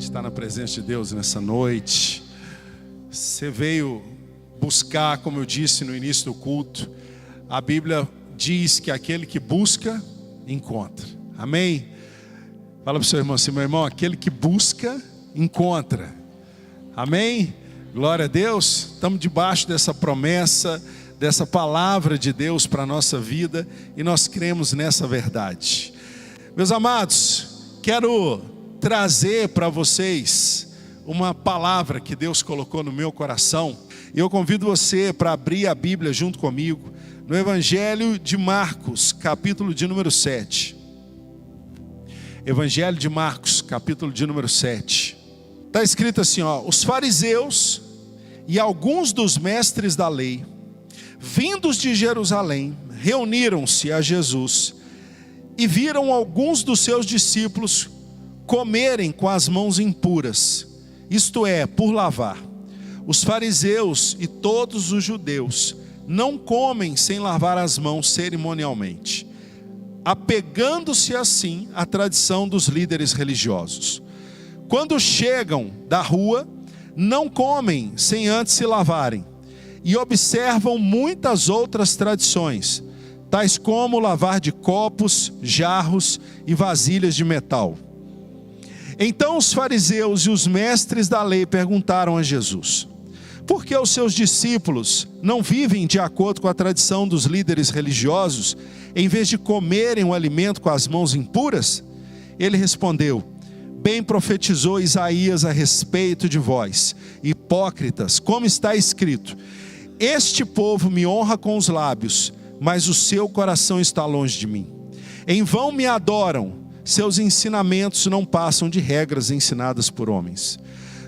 estar na presença de Deus nessa noite. Você veio buscar, como eu disse no início do culto, a Bíblia diz que aquele que busca, encontra. Amém? Fala para o seu irmão assim: meu irmão, aquele que busca, encontra. Amém? Glória a Deus. Estamos debaixo dessa promessa, dessa palavra de Deus para a nossa vida, e nós cremos nessa verdade. Meus amados, quero trazer para vocês uma palavra que Deus colocou no meu coração. E eu convido você para abrir a Bíblia junto comigo no Evangelho de Marcos, capítulo de número 7. Evangelho de Marcos, capítulo de número 7. Está escrito assim, os fariseus e alguns dos mestres da lei, vindos de Jerusalém, reuniram-se a Jesus e viram alguns dos seus discípulos comerem com as mãos impuras, isto é, por lavar. Os fariseus e todos os judeus não comem sem lavar as mãos cerimonialmente, apegando-se assim à tradição dos líderes religiosos. Quando chegam da rua, não comem sem antes se lavarem, e observam muitas outras tradições, tais como lavar de copos, jarros e vasilhas de metal. Então os fariseus e os mestres da lei perguntaram a Jesus: por que os seus discípulos não vivem de acordo com a tradição dos líderes religiosos, em vez de comerem o alimento com as mãos impuras? Ele respondeu: bem profetizou Isaías a respeito de vós, hipócritas, como está escrito: este povo me honra com os lábios, mas o seu coração está longe de mim. Em vão me adoram, seus ensinamentos não passam de regras ensinadas por homens.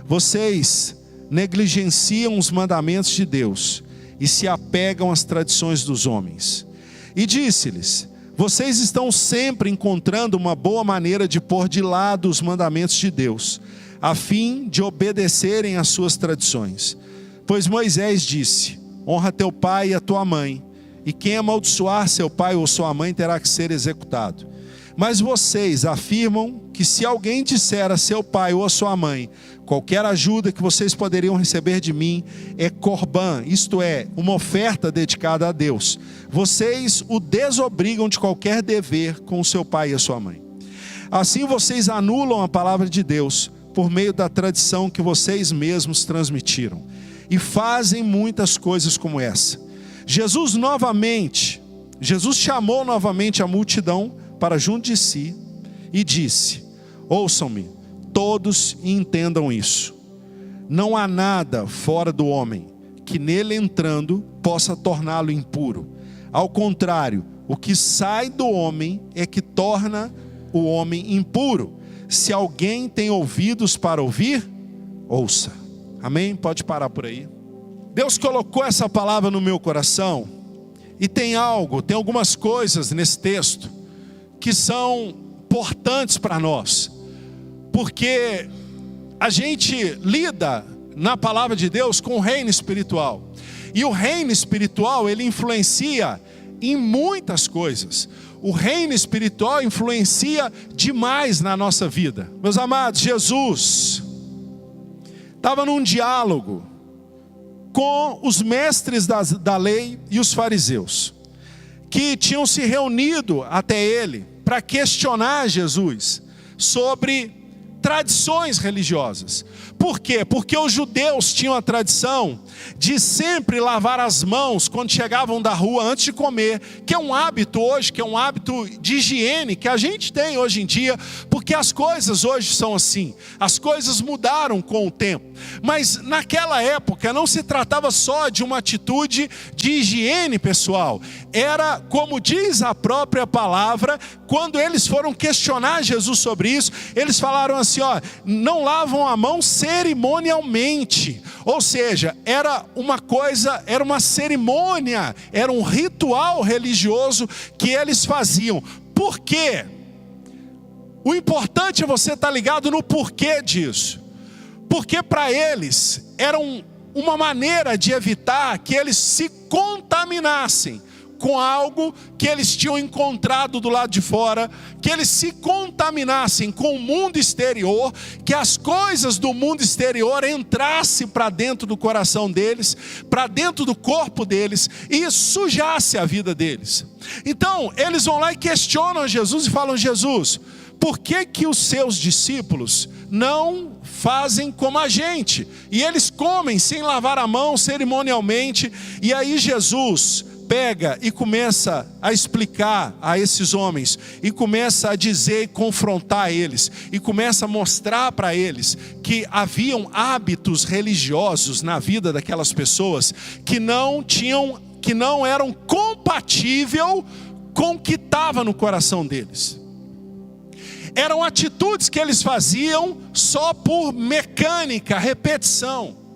Vocês negligenciam os mandamentos de Deus e se apegam às tradições dos homens. E disse-lhes: vocês estão sempre encontrando uma boa maneira de pôr de lado os mandamentos de Deus, a fim de obedecerem às suas tradições. Pois Moisés disse: honra teu pai e a tua mãe, e quem amaldiçoar seu pai ou sua mãe terá que ser executado. Mas vocês afirmam que se alguém disser a seu pai ou a sua mãe: qualquer ajuda que vocês poderiam receber de mim é corbã, isto é, uma oferta dedicada a Deus, vocês o desobrigam de qualquer dever com o seu pai e a sua mãe. Assim vocês anulam a palavra de Deus por meio da tradição que vocês mesmos transmitiram, e fazem muitas coisas como essa. Jesus chamou novamente a multidão para junto de si e disse: ouçam-me todos e entendam isso. Não há nada fora do homem que nele entrando possa torná-lo impuro. Ao contrário, o que sai do homem é que torna o homem impuro. Se alguém tem ouvidos para ouvir, ouça. Amém? Pode parar por aí. Deus colocou essa palavra no meu coração, e tem algumas coisas nesse texto que são importantes para nós, porque a gente lida na palavra de Deus com o reino espiritual, e o reino espiritual ele influencia em muitas coisas. O reino espiritual influencia demais na nossa vida. Meus amados, Jesus estava num diálogo com os mestres da lei e os fariseus, que tinham se reunido até ele para questionar Jesus sobre tradições religiosas. Por quê? Porque os judeus tinham a tradição de sempre lavar as mãos quando chegavam da rua antes de comer, que é um hábito hoje, que é um hábito de higiene que a gente tem hoje em dia, porque as coisas hoje são assim, as coisas mudaram com o tempo. Mas naquela época não se tratava só de uma atitude de higiene pessoal, era, como diz a própria palavra, quando eles foram questionar Jesus sobre isso, eles falaram assim: não lavam a mão cerimonialmente. Ou seja, era uma cerimônia, era um ritual religioso que eles faziam. Por quê? O importante é você estar ligado no porquê disso. Porque para eles era uma maneira de evitar que eles se contaminassem com algo que eles tinham encontrado do lado de fora, que eles se contaminassem com o mundo exterior, que as coisas do mundo exterior entrassem para dentro do coração deles, para dentro do corpo deles, e sujasse a vida deles. Então, eles vão lá e questionam Jesus e falam: Jesus, por que que os seus discípulos não fazem como a gente? E eles comem sem lavar a mão cerimonialmente. E aí Jesus pega e começa a explicar a esses homens, e começa a dizer e confrontar eles, e começa a mostrar para eles que haviam hábitos religiosos na vida daquelas pessoas que não eram compatíveis com o que estava no coração deles. Eram atitudes que eles faziam só por mecânica, repetição.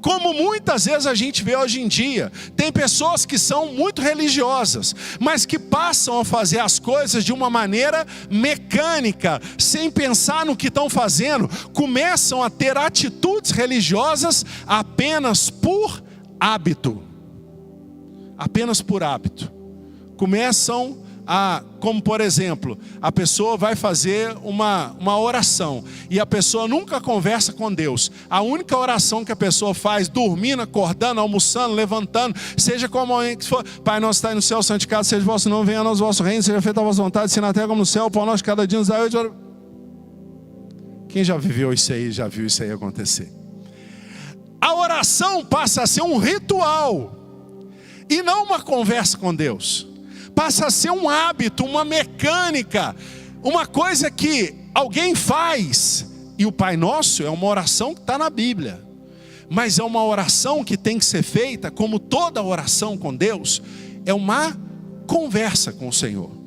Como muitas vezes a gente vê hoje em dia. Tem pessoas que são muito religiosas, mas que passam a fazer as coisas de uma maneira mecânica, sem pensar no que estão fazendo. Começam a ter atitudes religiosas apenas por hábito. Apenas por hábito. Começam como por exemplo, a pessoa vai fazer uma oração, e a pessoa nunca conversa com Deus. A única oração que a pessoa faz, dormindo, acordando, almoçando, levantando, seja como que for: Pai nosso que está no céu, santificado seja o vosso nome, venha a nós o vosso reino, seja feita a vossa vontade, assim na terra como no céu, o pão nosso de cada dia nos dai hoje. Quem já viveu isso aí, já viu isso aí acontecer? A oração passa a ser um ritual, e não uma conversa com Deus. Passa a ser um hábito, uma mecânica, uma coisa que alguém faz. E o Pai Nosso é uma oração que está na Bíblia, mas é uma oração que tem que ser feita, como toda oração com Deus, é uma conversa com o Senhor.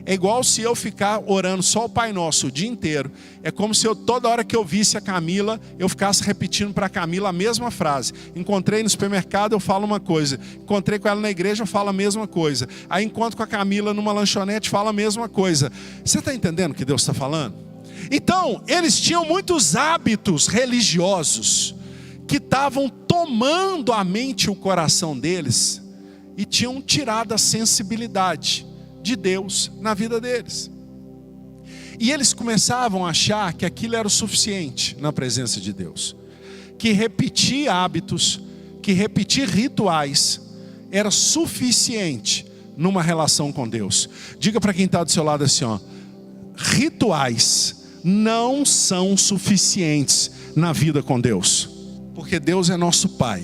É igual se eu ficar orando só o Pai Nosso o dia inteiro. É como se toda hora que eu visse a Camila, eu ficasse repetindo para a Camila a mesma frase. Encontrei no supermercado, eu falo uma coisa. Encontrei com ela na igreja, eu falo a mesma coisa. Aí encontro com a Camila numa lanchonete, falo a mesma coisa. Você está entendendo o que Deus está falando? Então, eles tinham muitos hábitos religiosos que estavam tomando a mente e o coração deles, e tinham tirado a sensibilidade de Deus na vida deles. E eles começavam a achar que aquilo era o suficiente na presença de Deus, que repetir hábitos, que repetir rituais era suficiente numa relação com Deus. Diga para quem está do seu lado assim, ó: rituais não são suficientes na vida com Deus, porque Deus é nosso Pai,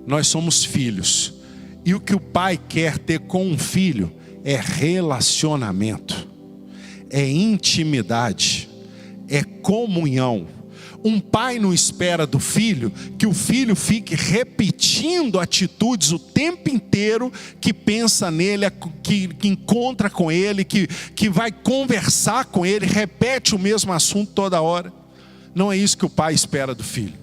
nós somos filhos, e o que o Pai quer ter com um filho é relacionamento, é intimidade, é comunhão. Um pai não espera do filho que o filho fique repetindo atitudes o tempo inteiro, que pensa nele, que encontra com ele, que vai conversar com ele, repete o mesmo assunto toda hora. Não é isso que o pai espera do filho.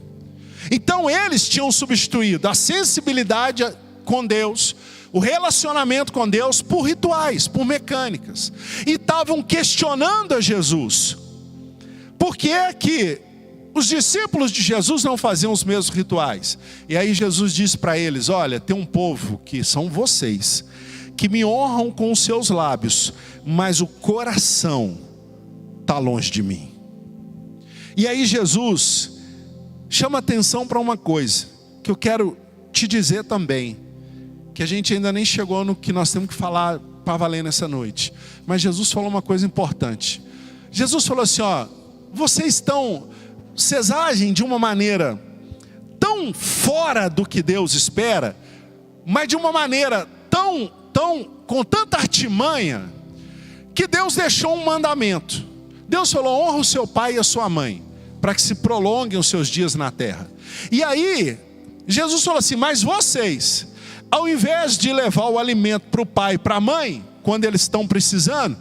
Então eles tinham substituído a sensibilidade com Deus, o relacionamento com Deus, por rituais, por mecânicas. E estavam questionando a Jesus: por que é que os discípulos de Jesus não faziam os mesmos rituais? E aí Jesus disse para eles: olha, tem um povo que são vocês, que me honram com os seus lábios, mas o coração está longe de mim. E aí Jesus chama atenção para uma coisa, que eu quero te dizer também, que a gente ainda nem chegou no que nós temos que falar para valer nessa noite. Mas Jesus falou uma coisa importante. Jesus falou assim, ó: vocês agem de uma maneira tão fora do que Deus espera, mas de uma maneira com tanta artimanha, que Deus deixou um mandamento. Deus falou: honra o seu pai e a sua mãe, para que se prolonguem os seus dias na terra. E aí Jesus falou assim: mas vocês, ao invés de levar o alimento para o pai e para a mãe, quando eles estão precisando,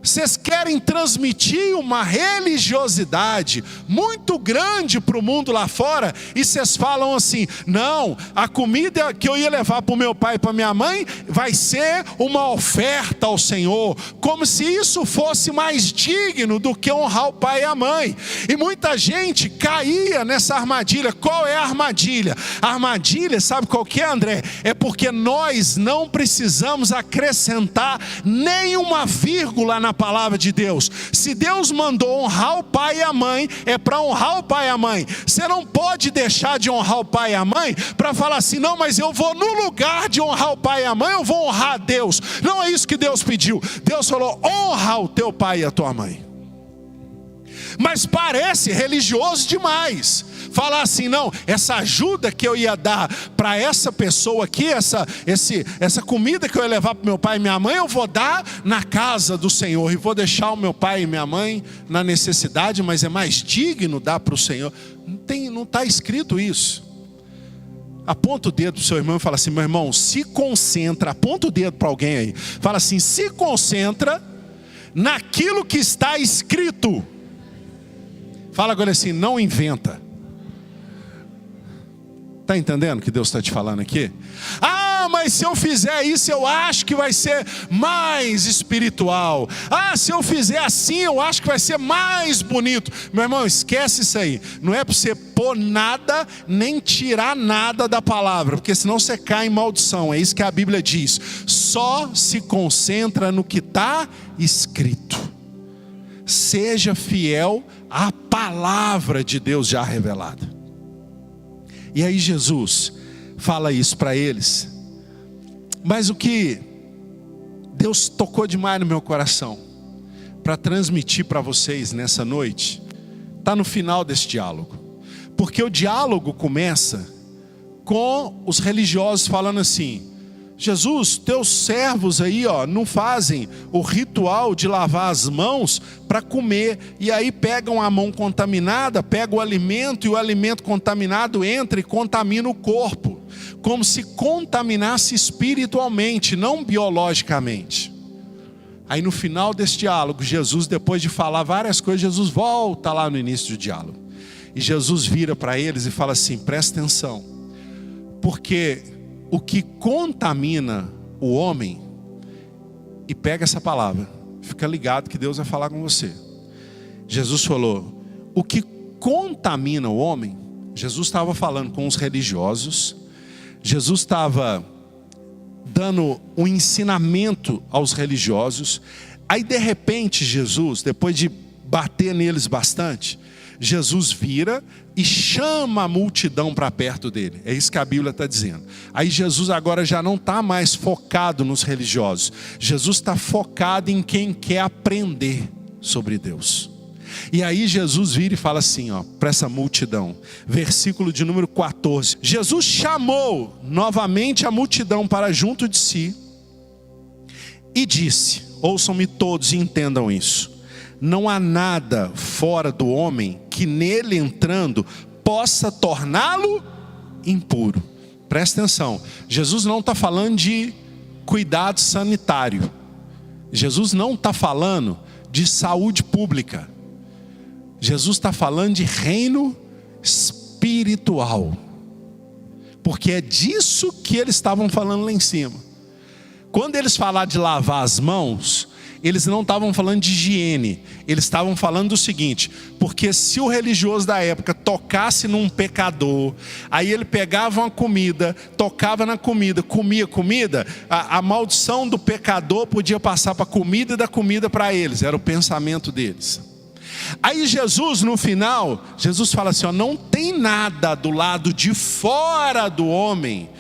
Vocês querem transmitir uma religiosidade muito grande para o mundo lá fora, e vocês falam assim: não, a comida que eu ia levar para o meu pai e para minha mãe vai ser uma oferta ao Senhor, como se isso fosse mais digno do que honrar o pai e a mãe. E muita gente caía nessa armadilha. Qual é a armadilha? A armadilha, sabe qual que é, André? É porque nós não precisamos acrescentar nenhuma vírgula na palavra de Deus. Se Deus mandou honrar o pai e a mãe, é para honrar o pai e a mãe. Você não pode deixar de honrar o pai e a mãe para falar assim: não, mas eu vou, no lugar de honrar o pai e a mãe, eu vou honrar a Deus. Não é isso que Deus pediu. Deus falou: honra o teu pai e a tua mãe. Mas parece religioso demais falar assim: não, essa ajuda que eu ia dar para essa pessoa aqui, essa comida que eu ia levar para meu pai e minha mãe, eu vou dar na casa do Senhor, e vou deixar o meu pai e minha mãe na necessidade, mas é mais digno dar para o Senhor. Não está escrito isso. Aponta o dedo para o seu irmão e fala assim: meu irmão, se concentra. Aponta o dedo para alguém aí, fala assim: se concentra naquilo que está escrito. Fala agora assim: não inventa. Está entendendo o que Deus está te falando aqui? Ah, mas se eu fizer isso, eu acho que vai ser mais espiritual. Ah, se eu fizer assim, eu acho que vai ser mais bonito. Meu irmão, esquece isso aí. Não é para você pôr nada, nem tirar nada da palavra, porque senão você cai em maldição. É isso que a Bíblia diz. Só se concentra no que está escrito. Seja fiel à palavra de Deus já revelada. E aí Jesus fala isso para eles. Mas o que Deus tocou demais no meu coração para transmitir para vocês nessa noite, está no final desse diálogo. Porque o diálogo começa com os religiosos falando assim: Jesus, teus servos aí, não fazem o ritual de lavar as mãos para comer, e aí pegam a mão contaminada, pegam o alimento, e o alimento contaminado entra e contamina o corpo, como se contaminasse espiritualmente, não biologicamente. Aí no final desse diálogo, Jesus, depois de falar várias coisas, Jesus volta lá no início do diálogo, e Jesus vira para eles e fala assim: presta atenção, porque o que contamina o homem, e pega essa palavra, fica ligado que Deus vai falar com você. Jesus falou: o que contamina o homem, Jesus estava falando com os religiosos, Jesus estava dando um ensinamento aos religiosos. Aí de repente Jesus, depois de bater neles bastante, Jesus vira e chama a multidão para perto dele. É isso que a Bíblia está dizendo. Aí Jesus agora já não está mais focado nos religiosos. Jesus está focado em quem quer aprender sobre Deus. E aí Jesus vira e fala assim, para essa multidão. Versículo de número 14. Jesus chamou novamente a multidão para junto de si e disse: ouçam-me todos e entendam isso. Não há nada fora do homem que nele entrando possa torná-lo impuro. Presta atenção, Jesus não está falando de cuidado sanitário. Jesus não está falando de saúde pública. Jesus está falando de reino espiritual. Porque é disso que eles estavam falando lá em cima. Quando eles falaram de lavar as mãos, eles não estavam falando de higiene, eles estavam falando do seguinte: porque se o religioso da época tocasse num pecador, aí ele pegava uma comida, tocava na comida, comia comida, a maldição do pecador podia passar para a comida e da comida para eles, era o pensamento deles. Aí Jesus no final, Jesus fala assim: não tem nada do lado de fora do homem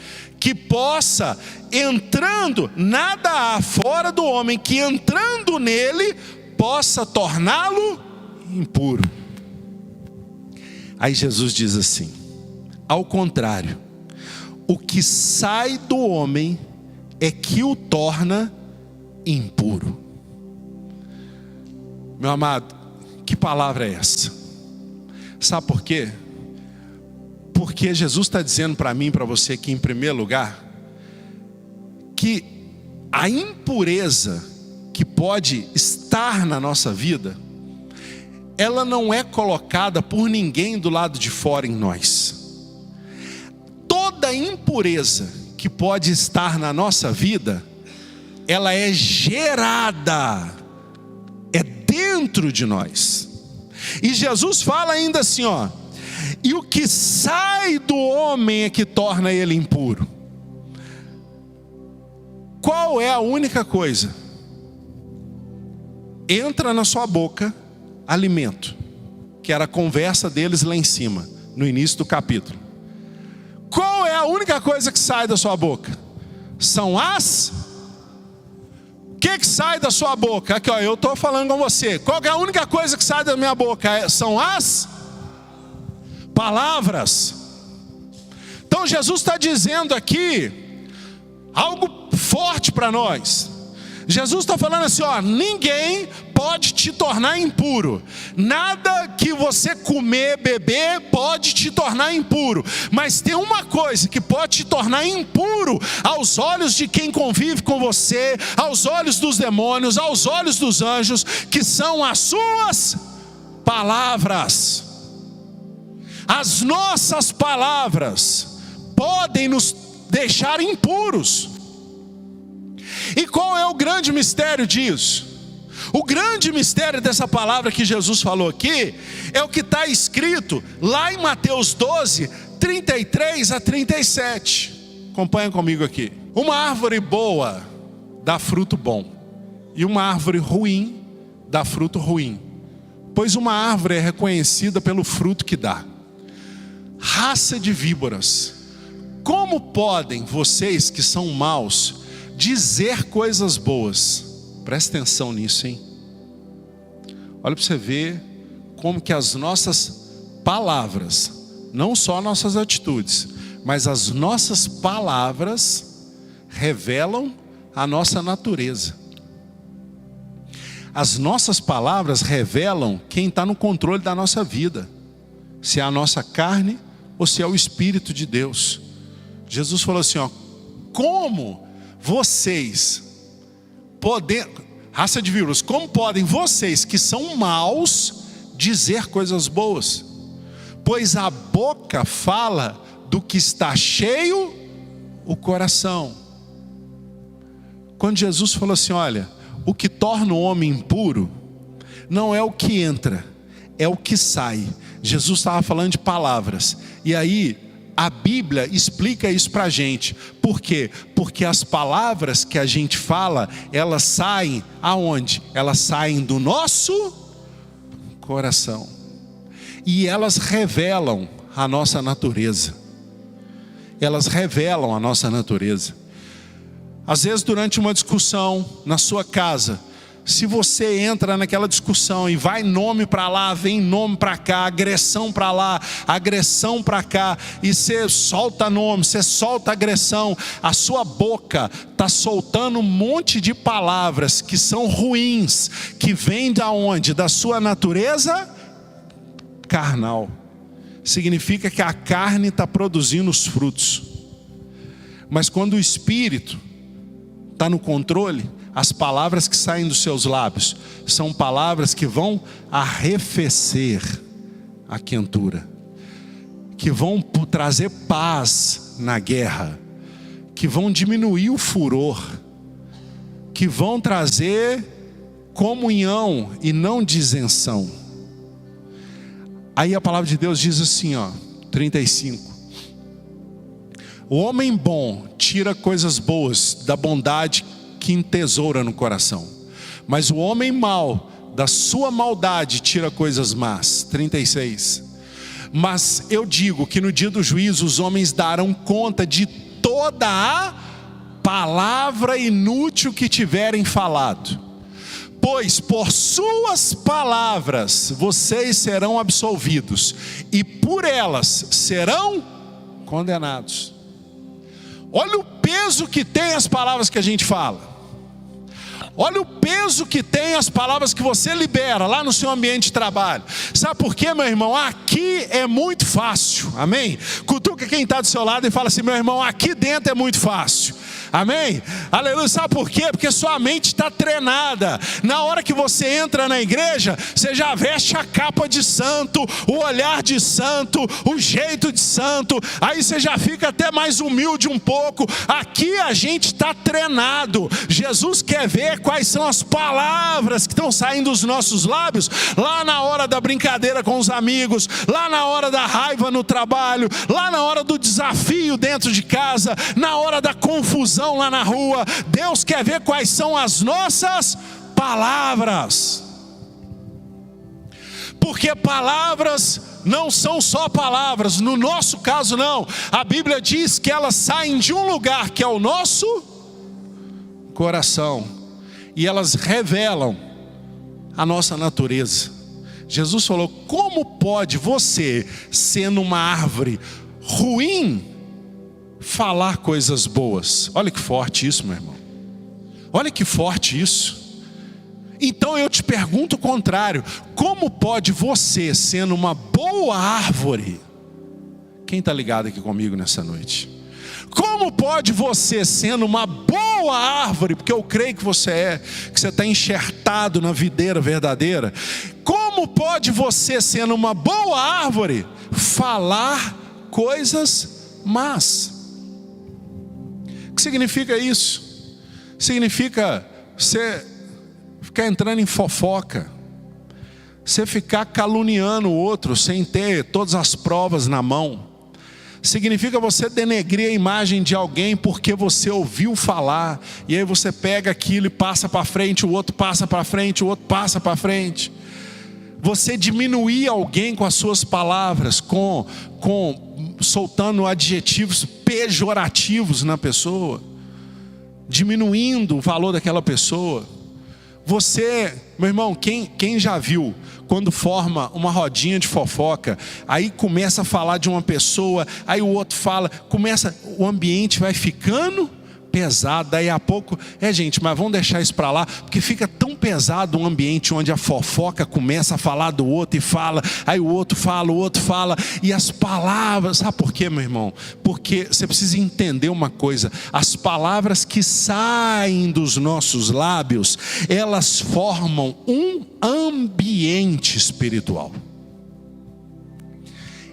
que possa, entrando, nada há fora do homem que entrando nele possa torná-lo impuro. Aí Jesus diz assim: ao contrário, o que sai do homem é que o torna impuro. Meu amado, que palavra é essa? Sabe por quê? Porque Jesus está dizendo para mim e para você aqui, em primeiro lugar, que a impureza que pode estar na nossa vida, ela não é colocada por ninguém do lado de fora em nós. Toda impureza que pode estar na nossa vida, ela é gerada, é dentro de nós. E Jesus fala ainda assim, ó: e o que sai do homem é que torna ele impuro. Qual é a única coisa? Entra na sua boca alimento, que era a conversa deles lá em cima, no início do capítulo. Qual é a única coisa que sai da sua boca? São as... O que sai da sua boca? Aqui, ó, eu estou falando com você. Qual é a única coisa que sai da minha boca? São as palavras. Então Jesus está dizendo aqui algo forte para nós. Jesus está falando assim, ó: ninguém pode te tornar impuro. Nada que você comer, beber, pode te tornar impuro. Mas tem uma coisa que pode te tornar impuro aos olhos de quem convive com você, aos olhos dos demônios, aos olhos dos anjos, que são as suas palavras. As nossas palavras podem nos deixar impuros. E qual é o grande mistério disso? O grande mistério dessa palavra que Jesus falou aqui é o que está escrito lá em Mateus 12, 33 a 37. Acompanha comigo aqui. Uma árvore boa dá fruto bom, e uma árvore ruim dá fruto ruim, pois uma árvore é reconhecida pelo fruto que dá. Raça de víboras, como podem vocês que são maus dizer coisas boas? Presta atenção nisso, hein? Olha para você ver como que as nossas palavras, não só nossas atitudes, mas as nossas palavras revelam a nossa natureza. As nossas palavras revelam quem está no controle da nossa vida, se é a nossa carne ou se é o Espírito de Deus. Jesus falou assim, ó: como vocês podem, raça de víboras, como podem vocês que são maus dizer coisas boas? Pois a boca fala do que está cheio o coração. Quando Jesus falou assim, olha, o que torna o homem impuro não é o que entra, é o que sai. Jesus estava falando de palavras. E aí a Bíblia explica isso para a gente. Por quê? Porque as palavras que a gente fala, elas saem aonde? Elas saem do nosso coração. E elas revelam a nossa natureza. Elas revelam a nossa natureza. Às vezes durante uma discussão na sua casa, se você entra naquela discussão e vai nome para lá, vem nome para cá, agressão para lá, agressão para cá, e você solta nome, você solta agressão, a sua boca está soltando um monte de palavras que são ruins, que vêm da onde? Da sua natureza carnal. Significa que a carne está produzindo os frutos. Mas quando o Espírito está no controle, as palavras que saem dos seus lábios são palavras que vão arrefecer a quentura, que vão trazer paz na guerra, que vão diminuir o furor, que vão trazer comunhão e não disenção. Aí a palavra de Deus diz assim, ó, 35. O homem bom tira coisas boas da bondade que entesoura no coração, mas o homem mau da sua maldade tira coisas más. 36. Mas eu digo que no dia do juízo os homens darão conta de toda a palavra inútil que tiverem falado, pois por suas palavras vocês serão absolvidos e por elas serão condenados. Olha o peso que tem as palavras que a gente fala. Olha o peso que tem as palavras que você libera lá no seu ambiente de trabalho. Sabe por quê, meu irmão? Aqui é muito fácil, amém? Cutuca quem está do seu lado e fala assim, meu irmão, aqui dentro é muito fácil. Amém? Aleluia. Sabe por quê? Porque sua mente está treinada. Na hora que você entra na igreja, você já veste a capa de santo, o olhar de santo, o jeito de santo. Aí você já fica até mais humilde um pouco. Aqui a gente está treinado. Jesus quer ver quais são as palavras que estão saindo dos nossos lábios, lá na hora da brincadeira com os amigos, lá na hora da raiva no trabalho, lá na hora do desafio dentro de casa, na hora da confusão lá na rua. Deus quer ver quais são as nossas palavras. Porque palavras não são só palavras, no nosso caso não. A Bíblia diz que elas saem de um lugar que é o nosso coração, e elas revelam a nossa natureza. Jesus falou: como pode você, sendo uma árvore ruim, falar coisas boas? Olha que forte isso, meu irmão. Olha que forte isso. Então eu te pergunto o contrário: como pode você, sendo uma boa árvore, quem está ligado aqui comigo nessa noite? Como pode você, sendo uma boa árvore, porque eu creio que você está enxertado na videira verdadeira, como pode você, sendo uma boa árvore, falar coisas más? O que significa isso? Significa você ficar entrando em fofoca, você ficar caluniando o outro sem ter todas as provas na mão. Significa você denegrir a imagem de alguém porque você ouviu falar, e aí você pega aquilo e passa para frente, o outro passa para frente, o outro passa para frente. Você diminuir alguém com as suas palavras, soltando adjetivos pejorativos na pessoa, diminuindo o valor daquela pessoa. Você, meu irmão, quem já viu quando forma uma rodinha de fofoca, aí começa a falar de uma pessoa, aí o outro fala, o ambiente vai ficando pesado. Daí a pouco, gente, mas vamos deixar isso para lá, porque fica tão pesado um ambiente onde a fofoca começa a falar do outro e fala, aí o outro fala, e as palavras, sabe por quê, meu irmão? Porque você precisa entender uma coisa: as palavras que saem dos nossos lábios, elas formam um ambiente espiritual.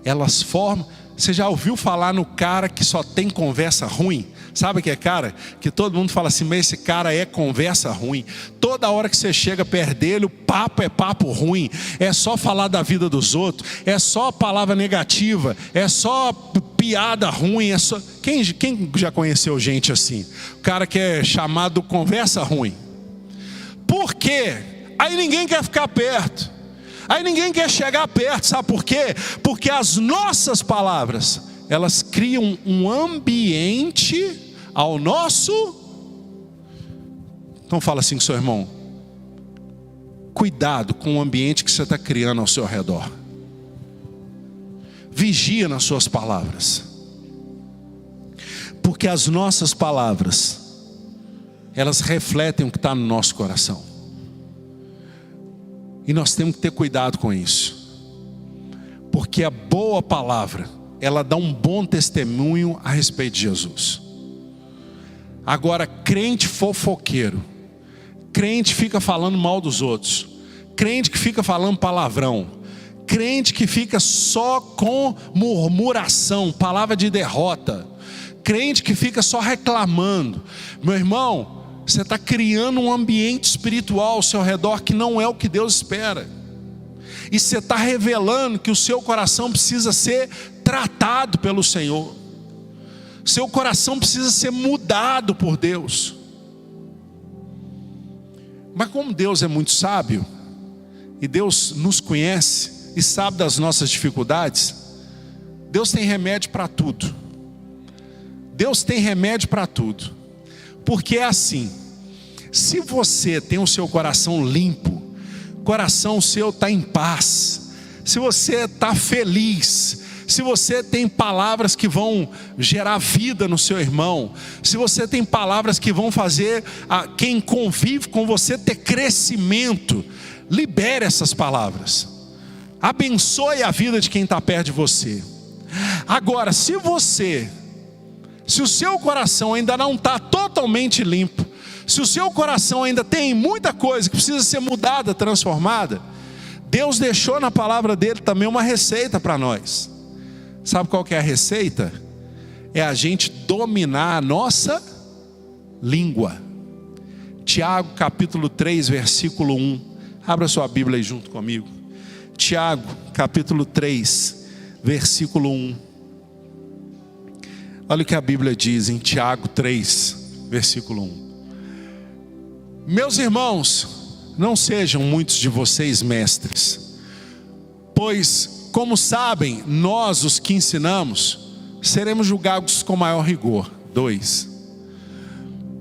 Elas formam. Você já ouviu falar no cara que só tem conversa ruim? Sabe que é cara que todo mundo fala assim: mas esse cara é conversa ruim. Toda hora que você chega perto dele, o papo é papo ruim, é só falar da vida dos outros, é só palavra negativa, é só piada ruim, é só... Quem já conheceu gente assim? O cara que é chamado conversa ruim. Por quê? Aí ninguém quer ficar perto, aí ninguém quer chegar perto. Sabe por quê? Porque as nossas palavras, elas criam um ambiente ao nosso. Então fala assim com seu irmão: cuidado com o ambiente que você está criando ao seu redor. Vigia nas suas palavras, porque as nossas palavras, elas refletem o que está no nosso coração, e nós temos que ter cuidado com isso, porque a boa palavra, ela dá um bom testemunho a respeito de Jesus. Agora, crente fofoqueiro, crente fica falando mal dos outros, crente que fica falando palavrão, crente que fica só com murmuração, palavra de derrota, crente que fica só reclamando, meu irmão, você está criando um ambiente espiritual ao seu redor que não é o que Deus espera. E você está revelando que o seu coração precisa ser tratado pelo Senhor. Seu coração precisa ser mudado por Deus. Mas como Deus é muito sábio, e Deus nos conhece e sabe das nossas dificuldades, Deus tem remédio para tudo. Deus tem remédio para tudo. Porque é assim: se você tem o seu coração limpo, coração seu está em paz, se você está feliz, se você tem palavras que vão gerar vida no seu irmão, se você tem palavras que vão fazer quem convive com você ter crescimento, libere essas palavras, abençoe a vida de quem está perto de você. Agora, se você se o seu coração ainda não está totalmente limpo, se o seu coração ainda tem muita coisa que precisa ser mudada, transformada, Deus deixou na palavra dele também uma receita para nós. Sabe qual que é a receita? É a gente dominar a nossa língua. Tiago capítulo 3, versículo 1. Abra sua Bíblia aí junto comigo. Tiago capítulo 3, versículo 1. Olha o que a Bíblia diz em Tiago 3, versículo 1. Meus irmãos, não sejam muitos de vocês mestres, pois, como sabem, nós os que ensinamos, seremos julgados com maior rigor. 2.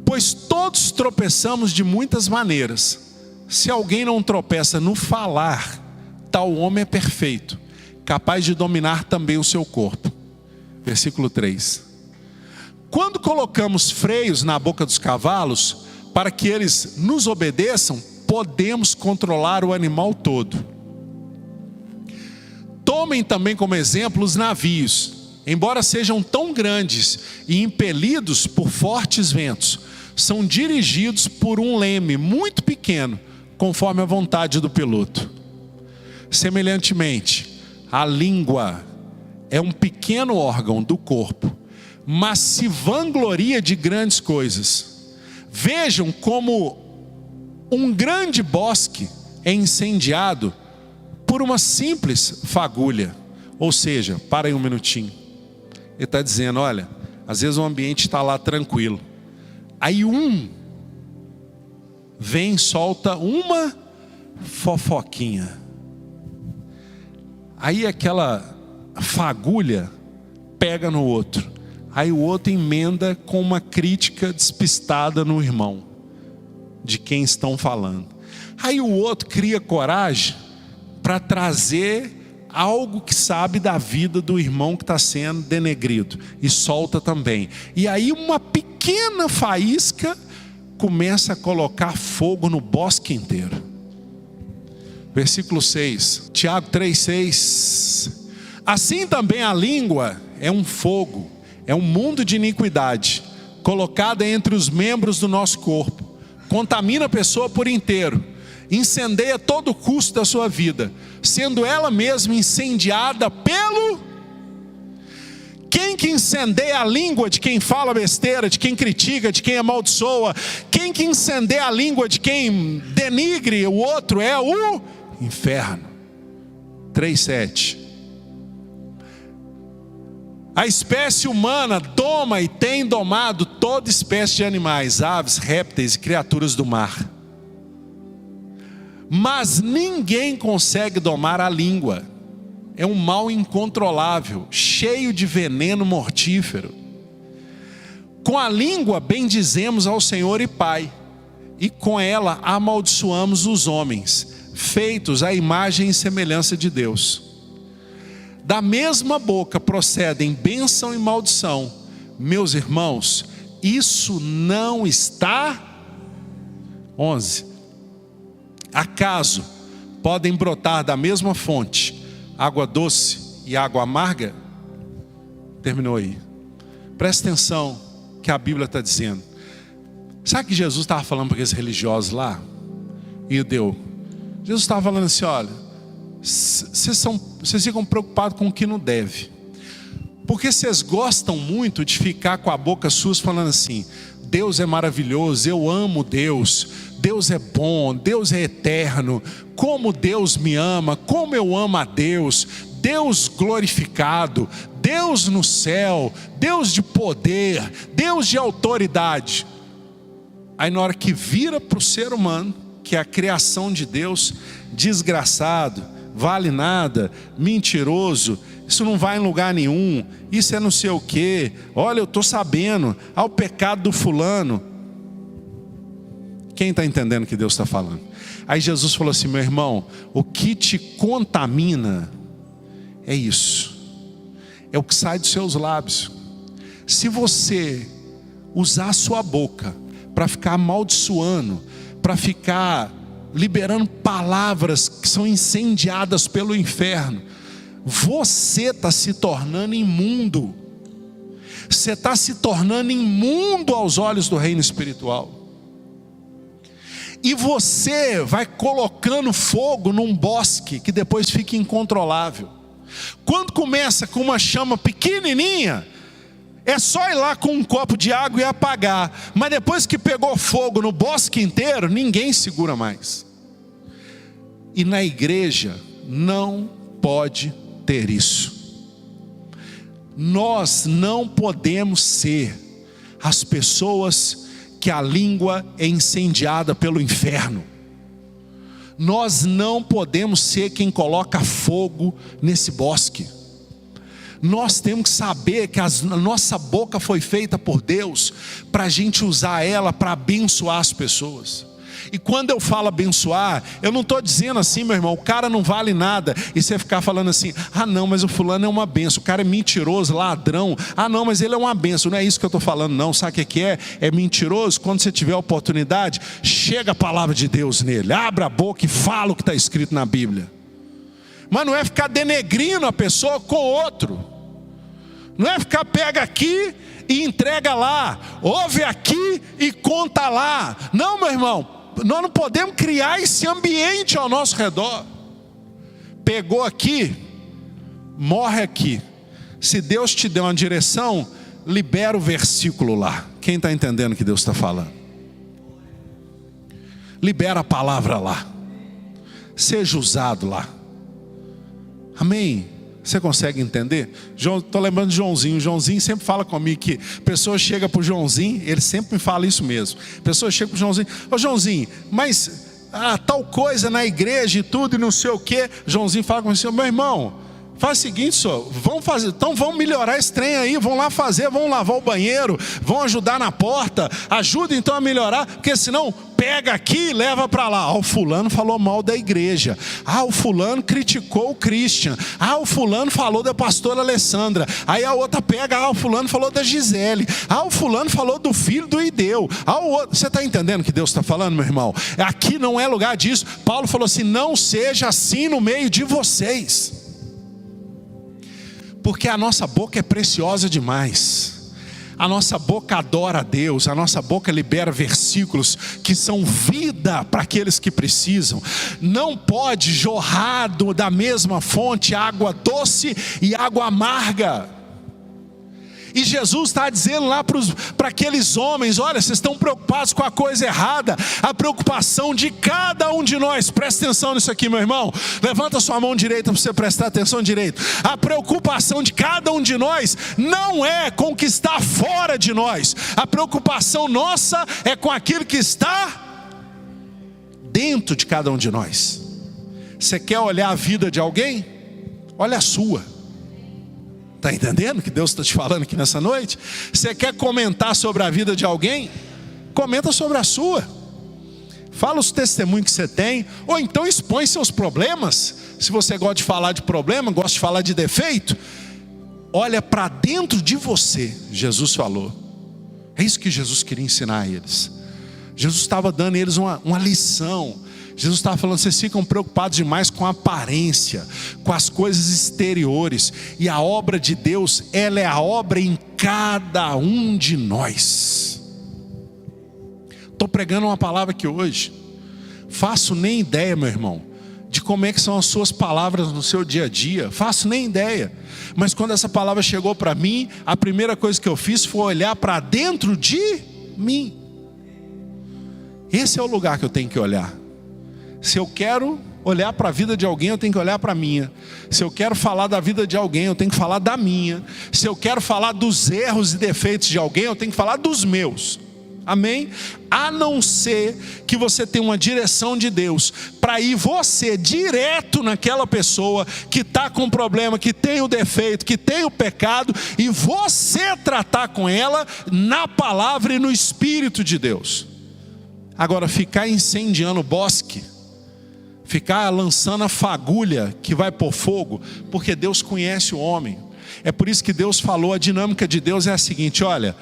Pois todos tropeçamos de muitas maneiras. Se alguém não tropeça no falar, tal homem é perfeito, capaz de dominar também o seu corpo. Versículo 3. Quando colocamos freios na boca dos cavalos, para que eles nos obedeçam, podemos controlar o animal todo. Tomem também como exemplo os navios. Embora sejam tão grandes e impelidos por fortes ventos, são dirigidos por um leme muito pequeno, conforme a vontade do piloto. Semelhantemente, a língua é um pequeno órgão do corpo, mas se vangloria de grandes coisas. Vejam como um grande bosque é incendiado por uma simples fagulha. Ou seja, para aí um minutinho. Ele está dizendo, olha, às vezes o ambiente está lá tranquilo. Aí vem e solta uma fofoquinha. Aí aquela fagulha pega no outro. Aí o outro emenda com uma crítica despistada no irmão, de quem estão falando. Aí o outro cria coragem para trazer algo que sabe da vida do irmão que está sendo denegrido, e solta também. E aí uma pequena faísca começa a colocar fogo no bosque inteiro. Versículo 6, Tiago 3,6. Assim também a língua é um fogo, é um mundo de iniquidade, colocada entre os membros do nosso corpo, contamina a pessoa por inteiro, incendeia todo o custo da sua vida, sendo ela mesma incendiada pelo... Quem que incendeia a língua de quem fala besteira, de quem critica, de quem amaldiçoa? Quem que incendeia a língua de quem denigre o outro é o inferno. 3,7. A espécie humana doma e tem domado toda espécie de animais, aves, répteis e criaturas do mar. Mas ninguém consegue domar a língua. É um mal incontrolável, cheio de veneno mortífero. Com a língua bendizemos ao Senhor e Pai, e com ela amaldiçoamos os homens, feitos à imagem e semelhança de Deus. Da mesma boca procedem bênção e maldição. Meus irmãos, isso não está... 11. Acaso podem brotar da mesma fonte água doce e água amarga? Terminou aí. Presta atenção que a Bíblia está dizendo. Sabe que Jesus estava falando para aqueles religiosos lá? Jesus estava falando assim, olha, vocês ficam preocupados com o que não deve, porque vocês gostam muito de ficar com a boca suja falando assim, Deus é maravilhoso, eu amo Deus, Deus é bom, Deus é eterno, como Deus me ama, como eu amo a Deus, Deus glorificado, Deus no céu, Deus de poder, Deus de autoridade. Aí na hora que vira para o ser humano, que é a criação de Deus, desgraçado, vale nada, mentiroso, isso não vai em lugar nenhum, isso é não sei o que, olha eu estou sabendo, ao pecado do fulano. Quem está entendendo o que Deus está falando? Aí Jesus falou assim, meu irmão, o que te contamina é isso, é o que sai dos seus lábios. Se você usar a sua boca para ficar amaldiçoando, para ficar liberando palavras que são incendiadas pelo inferno, você está se tornando imundo. você está se tornando imundo aos olhos do reino espiritual. E você vai colocando fogo num bosque que depois fica incontrolável. Quando começa com uma chama pequenininha, é só ir lá com um copo de água e apagar. Mas depois que pegou fogo no bosque inteiro, ninguém segura mais. E na igreja não pode ter isso. Nós não podemos ser as pessoas que a língua é incendiada pelo inferno. Nós não podemos ser quem coloca fogo nesse bosque. Nós temos que saber que a nossa boca foi feita por Deus para a gente usar ela para abençoar as pessoas. E quando eu falo abençoar, eu não estou dizendo assim, meu irmão, o cara não vale nada, e você ficar falando assim, ah não, mas o fulano é uma benção, o cara é mentiroso, ladrão, ah não, mas ele é uma benção. Não é isso que eu estou falando não, sabe o que é? É mentiroso. Quando você tiver a oportunidade, chega a palavra de Deus nele, abra a boca e fala o que está escrito na Bíblia. Mas não é ficar denegrindo a pessoa com outro, não é ficar pega aqui e entrega lá, ouve aqui e conta lá. Não, meu irmão, nós não podemos criar esse ambiente ao nosso redor. Pegou aqui, morre aqui. Se Deus te der uma direção, libera o versículo lá. Quem está entendendo o que Deus está falando? Libera a palavra lá. Seja usado lá. Amém? Você consegue entender? Estou lembrando de Joãozinho. O Joãozinho sempre fala comigo que pessoa chega para o Joãozinho, ele sempre me fala isso mesmo. Pessoa chega para o Joãozinho, ô Joãozinho, mas tal coisa na igreja e tudo e não sei o que. Joãozinho fala com você, meu irmão, faz o seguinte, senhor, vamos fazer, então vamos melhorar esse trem aí, vão lá fazer, vão lavar o banheiro, vão ajudar na porta, ajuda então a melhorar, porque senão pega aqui e leva para lá. O fulano falou mal da igreja, o fulano criticou o Christian, o fulano falou da pastora Alessandra, aí a outra pega, o fulano falou da Gisele, o fulano falou do filho do Ideu, você está entendendo o que Deus está falando, meu irmão? Aqui não é lugar disso. Paulo falou assim, não seja assim no meio de vocês. Porque a nossa boca é preciosa demais. A nossa boca adora a Deus. A nossa boca libera versículos que são vida para aqueles que precisam. Não pode jorrar da mesma fonte água doce e água amarga. E Jesus está dizendo lá para aqueles homens, olha, vocês estão preocupados com a coisa errada. A preocupação de cada um de nós, presta atenção nisso aqui, meu irmão, levanta sua mão direita para você prestar atenção direito. A preocupação de cada um de nós não é com o que está fora de nós. A preocupação nossa é com aquilo que está dentro de cada um de nós. Você quer olhar a vida de alguém? Olha a sua. Está entendendo o que Deus está te falando aqui nessa noite? Você quer comentar sobre a vida de alguém? Comenta sobre a sua. Fala os testemunhos que você tem. Ou então expõe seus problemas. Se você gosta de falar de problema, gosta de falar de defeito, olha para dentro de você. Jesus falou. É isso que Jesus queria ensinar a eles. Jesus estava dando a eles uma lição. Jesus estava falando, vocês ficam preocupados demais com a aparência, com as coisas exteriores. E a obra de Deus, ela é a obra em cada um de nós. Estou pregando uma palavra aqui hoje. Faço nem ideia, meu irmão, de como é que são as suas palavras no seu dia a dia. Faço nem ideia. Mas quando essa palavra chegou para mim, a primeira coisa que eu fiz foi olhar para dentro de mim. Esse é o lugar que eu tenho que olhar. Se eu quero olhar para a vida de alguém, eu tenho que olhar para a minha. Se eu quero falar da vida de alguém, eu tenho que falar da minha. Se eu quero falar dos erros e defeitos de alguém, eu tenho que falar dos meus. Amém? A não ser que você tenha uma direção de Deus para ir você direto naquela pessoa que está com problema, que tem o defeito, que tem o pecado, e você tratar com ela na palavra e no Espírito de Deus. Agora, ficar incendiando o bosque, ficar lançando a fagulha que vai por fogo, porque Deus conhece o homem. É por isso que Deus falou, a dinâmica de Deus é a seguinte, olha,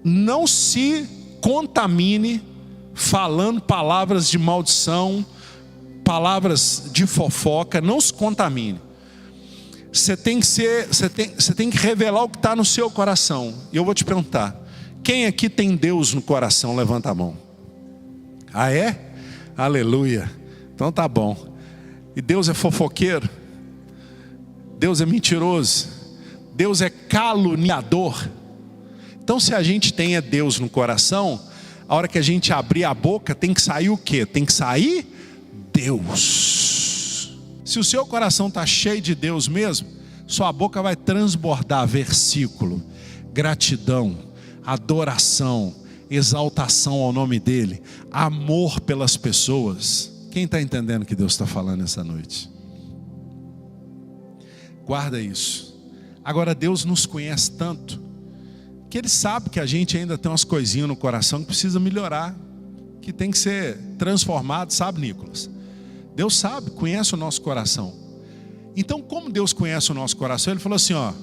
não se contamine falando palavras de maldição, palavras de fofoca, não se contamine. você tem que revelar o que está no seu coração. E eu vou te perguntar: quem aqui tem Deus no coração? Levanta a mão. Ah, é? Aleluia. Então tá bom. E Deus é fofoqueiro? Deus é mentiroso? Deus é caluniador? Então, se a gente tem Deus no coração, a hora que a gente abrir a boca, tem que sair o quê? Tem que sair Deus. Se o seu coração está cheio de Deus mesmo, sua boca vai transbordar versículo, gratidão, adoração, exaltação ao nome dEle, amor pelas pessoas. Quem está entendendo o que Deus está falando essa noite? Guarda isso. Agora, Deus nos conhece tanto que Ele sabe que a gente ainda tem umas coisinhas no coração que precisa melhorar, que tem que ser transformado, sabe, Nicolas? Deus sabe, conhece o nosso coração. Então, como Deus conhece o nosso coração, Ele falou assim, ó: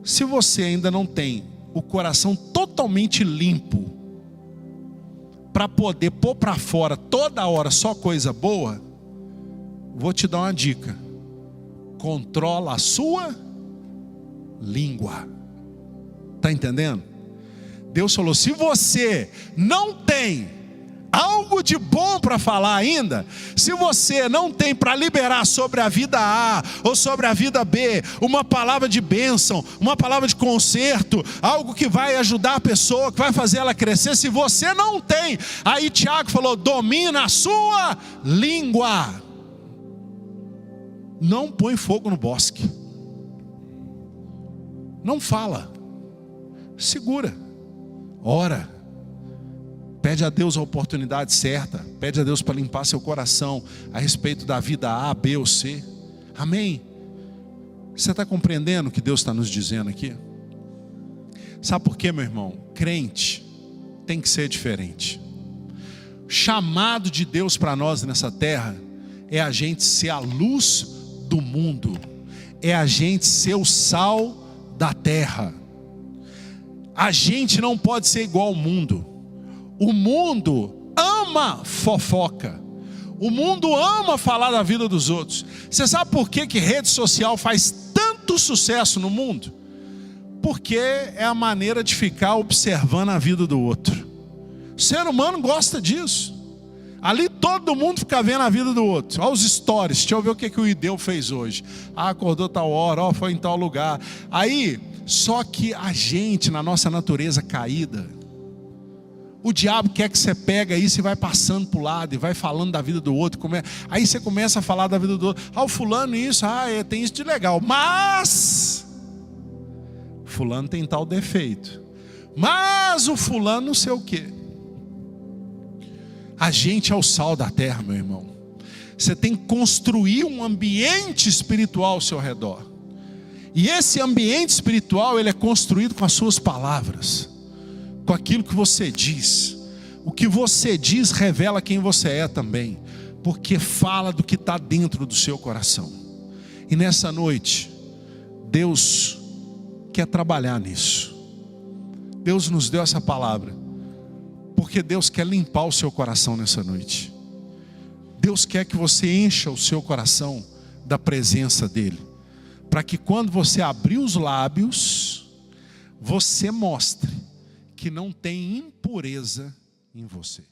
se você ainda não tem o coração totalmente limpo, para poder pôr para fora toda hora só coisa boa, vou te dar uma dica: controla a sua língua. Está entendendo? Deus falou: se você não tem algo de bom para falar ainda, se você não tem para liberar sobre a vida A ou sobre a vida B, uma palavra de bênção, uma palavra de conserto, algo que vai ajudar a pessoa, que vai fazer ela crescer, se você não tem, aí Tiago falou: domina a sua língua. Não põe fogo no bosque. Não fala. Segura. Ora. Pede a Deus a oportunidade certa. Pede a Deus para limpar seu coração a respeito da vida A, B ou C. Amém? Você está compreendendo o que Deus está nos dizendo aqui? Sabe por quê, meu irmão? Crente tem que ser diferente. O chamado de Deus para nós nessa terra é a gente ser a luz do mundo. É a gente ser o sal da terra. A gente não pode ser igual ao mundo. O mundo ama fofoca. O mundo ama falar da vida dos outros. Você sabe por que rede social faz tanto sucesso no mundo? Porque é a maneira de ficar observando a vida do outro. O ser humano gosta disso. Ali todo mundo fica vendo a vida do outro. Olha os stories, deixa eu ver o que o Ideu fez hoje. Ah, acordou tal hora, foi em tal lugar. Aí, só que a gente, na nossa natureza caída, o diabo quer que você pega isso e vai passando para o lado e vai falando da vida do outro. Aí você começa a falar da vida do outro. Ah, o fulano isso, tem isso de legal. Mas fulano tem tal defeito. Mas o fulano não sei o quê. A gente é o sal da terra, meu irmão. Você tem que construir um ambiente espiritual ao seu redor. E esse ambiente espiritual, ele é construído com as suas palavras, com aquilo que você diz. O que você diz revela quem você é também, porque fala do que está dentro do seu coração. E nessa noite, Deus quer trabalhar nisso. Deus nos deu essa palavra, porque Deus quer limpar o seu coração nessa noite. Deus quer que você encha o seu coração da presença dEle, para que quando você abrir os lábios, você mostre que não tem impureza em você.